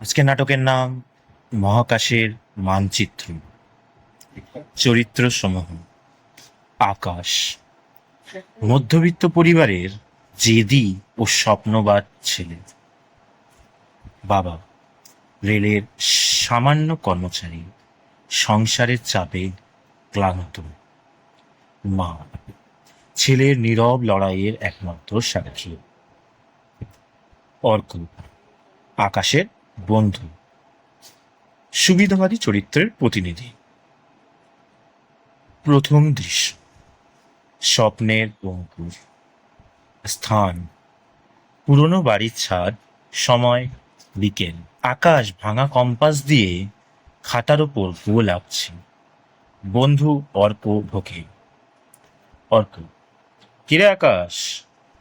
আজকের নাটকের নাম মহাকাশের মানচিত্র। চরিত্র সমূহ: আকাশ মধ্যবিত্ত পরিবারের জেদি ও স্বপ্নবাদ ছেলে। বাবা রেলের সামান্য কর্মচারী, সংসারের চাপে ক্লান্ত। মা ছেলের নীরব লড়াইয়ের একমাত্র সাক্ষী। অর্ক আকাশের বন্ধু, সুবিধাবাদী চরিত্রের প্রতিনিধি। প্রথম দৃশ্য: স্বপ্নের অঙ্কুর। স্থান: পুরনো বাড়ির ছাদ। সময়: বিকেল। আকাশ ভাঙা কম্পাস দিয়ে খাতার ওপর গোল আঁকছে। বন্ধু অর্ক ঢোকে। অর্ক: কিরে আকাশ,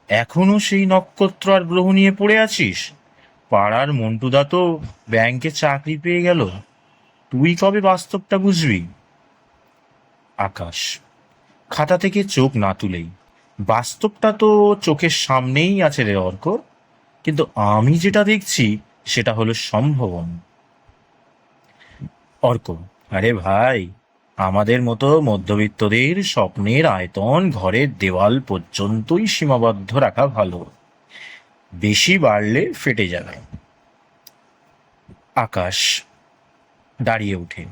এখনো সেই নক্ষত্র আর গ্রহ নিয়ে পড়ে আছিস? পাড়ার মন্টুদা তো ব্যাংকে চাকরি পেয়ে গেল, তুই কবে বাস্তবটা বুঝবি? আকাশ খাতা থেকে চোখ না তুলেই: বাস্তবটা তো চোখের সামনেই আছে রে অর্ক, কিন্তু আমি যেটা দেখছি সেটা হলো সম্ভবন। অর্ক: আরে ভাই, আমাদের মতো মধ্যবিত্তদের স্বপ্নের আয়তন ঘরের দেওয়াল পর্যন্তই সীমাবদ্ধ রাখা ভালো, বেশি বাড়লে ফেটে যাবে। আকাশ দাঁড়িয়ে ওঠে: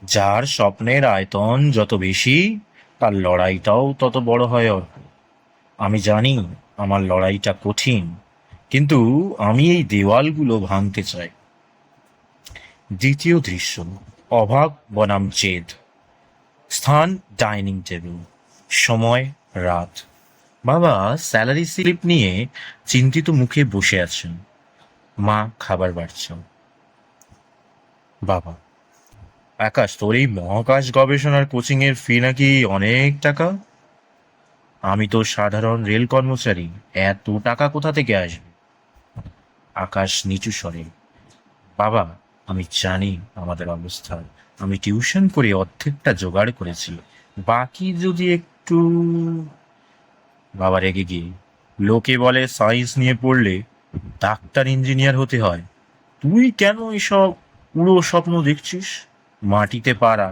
যার স্বপ্নের আয়তন যত বেশি, তার লড়াইটাও তত বড় হয় অর্ক। আমি জানি আমার লড়াইটা কঠিন, কিন্তু আমি এই দেওয়ালগুলো ভাঙতে চাই। দ্বিতীয় দৃশ্য: অভাব বনাম জেদ। স্থান: ডাইনিং টেবিল। সময়: রাত। বাবা স্যালারি স্লিপ নিয়ে চিন্তিত মুখে বসে আছেন। মা খাবার বাড়ছেন। বাবা: আকাশ, তোর এই মহাকাশ গবেষণার কোচিং এর ফি নাকি অনেক টাকা? আমি তো সাধারণ রেল কর্মচারী, এত টাকা কোথা থেকে আসবে? আকাশ নিচু স্বরে: বাবা, আমি জানি আমাদের অবস্থা, আমি টিউশন করে অর্ধেকটা জোগাড় করেছি, বাকি যদি একটু। বাবা রেগে গিয়ে: লোকে বলে সায়েন্স নিয়ে পড়লে ডাক্তার ইঞ্জিনিয়ার হতে হয়, তুই কেন এসব পুরো স্বপ্ন দেখছিস? মাটিতে পাড়া।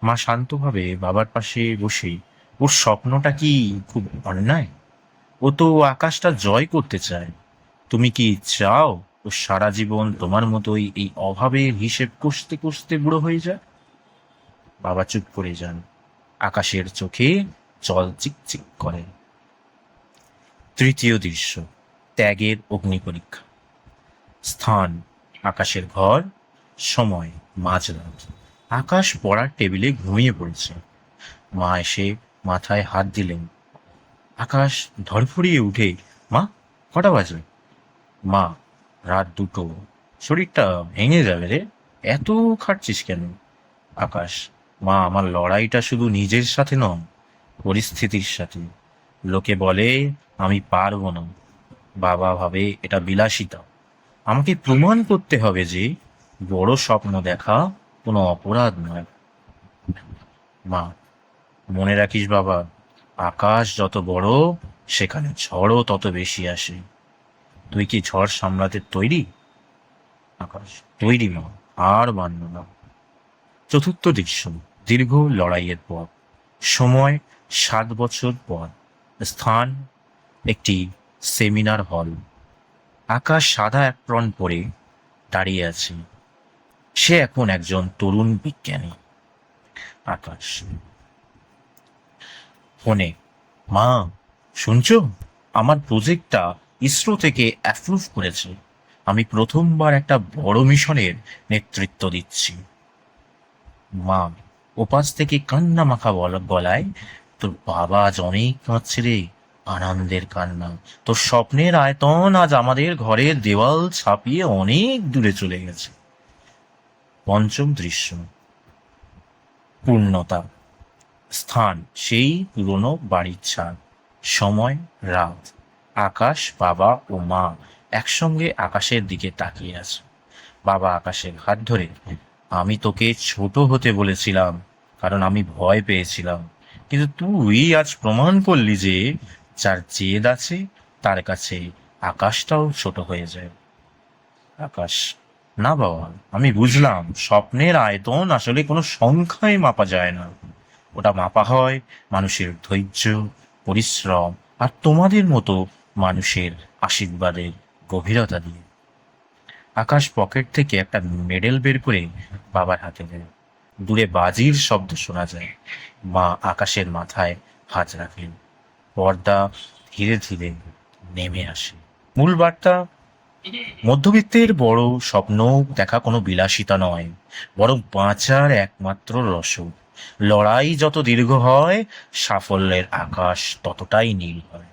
মা শান্তভাবে বাবার পাশে বসে: ওর স্বপ্নটা কি খুব অন্যায়? ও তো আকাশটা জয় করতে চায়। তুমি কি চাও ও সারা জীবন তোমার মতোই এই অভাবের হিসেব কষতে কষতে বুড়ো হয়ে যায়? বাবা চুপ করে যান। আকাশের চোখে জল চিকচিক করে। তৃতীয় দৃশ্য: ত্যাগের অগ্নি পরীক্ষা। স্থান: আকাশের ঘর। সময়: মাঝরাত। আকাশ পড়ার টেবিলে ঘুমিয়ে পড়েছে। মা এসে মাথায় হাত দিলেন। আকাশ ধরফড়িয়ে উঠে: মা, কটা বাজে? মা: রাত 2টো। শরীরটা ভেঙে যাবে রে, এত খাটছিস কেন? আকাশ: মা, আমার লড়াইটা শুধু নিজের সাথে নয়, পরিস্থিতির সাথে। লোকে বলে আমি পারবো না, বাবা ভাবে এটা বিলাসিতা, আমাকে প্রমাণ করতে হবে যে বড় স্বপ্ন দেখা কোনো অপরাধ নয়। মা: মনে রাখিস বাবা, আকাশ যত বড়, সেখানে ঝড়ও তত বেশি আসে। তুই কি ঝড় সামলাতে তৈরি? আকাশ: তৈরি মা, আর মানব না। চতুর্থ দৃশ্য: দীর্ঘ লড়াইয়ের পর। সময়: 7 বছর পর। স্থান: একটি সেমিনার হল। আকাশ সাদা অ্যাপ্রন পরে দাঁড়িয়ে আছে। সে এখন একজন তরুণ বিজ্ঞানী। আকাশ ফোনে: মা, শুনছো? আমার প্রজেক্টটা ইসরো থেকে অ্যাপ্রুভ করেছে, আমি প্রথমবার একটা বড় মিশনের নেতৃত্ব দিচ্ছি। মা ওপাশ থেকে কান্না মাখা গলায়: তোর বাবা আজ অনেক কাঁদছে রে, আনন্দের কান্না। তোর স্বপ্নের আয়তন আজ আমাদের ঘরের দেওয়াল ছাপিয়ে অনেক দূরে চলে গেছে। পঞ্চম দৃশ্য: পূর্ণতা। স্থান: সেই পুরনো বাড়ির ছাদ। সময়: রাত। আকাশ, বাবা ও মা একসঙ্গে আকাশের দিকে তাকিয়ে আছে। বাবা আকাশের হাত ধরে: আমি তোকে ছোট হতে বলেছিলাম, কারণ আমি ভয় পেয়েছিলাম, কিন্তু তুই আজ প্রমাণ করলি যে যার জেদ আছে তার কাছে আকাশটাও ছোট হয়ে যায়। আকাশ: না বাবা, আমি বুঝলাম স্বপ্নের আয়তন আসলে কোনো সংখ্যায় মাপা যায় না। ওটা মাপা হয় মানুষের ধৈর্য, পরিশ্রম আর তোমাদের মতো মানুষের আশীর্বাদের গভীরতা দিয়ে। আকাশ পকেট থেকে একটা মেডেল বের করে বাবার হাতে দেয়। দূরে বাজির শব্দ শোনা যায়। মা আকাশের মাথায় হাত রাখেন। পর্দা ধীরে ধীরে নেমে আসে। মূল বার্তা: মধ্যবিত্তের বড় স্বপ্ন দেখা কোনো বিলাসিতা নয়, বরং বাঁচার একমাত্র রসদ। লড়াই যত দীর্ঘ হয়, সাফল্যের আকাশ ততটাই নীল হয়।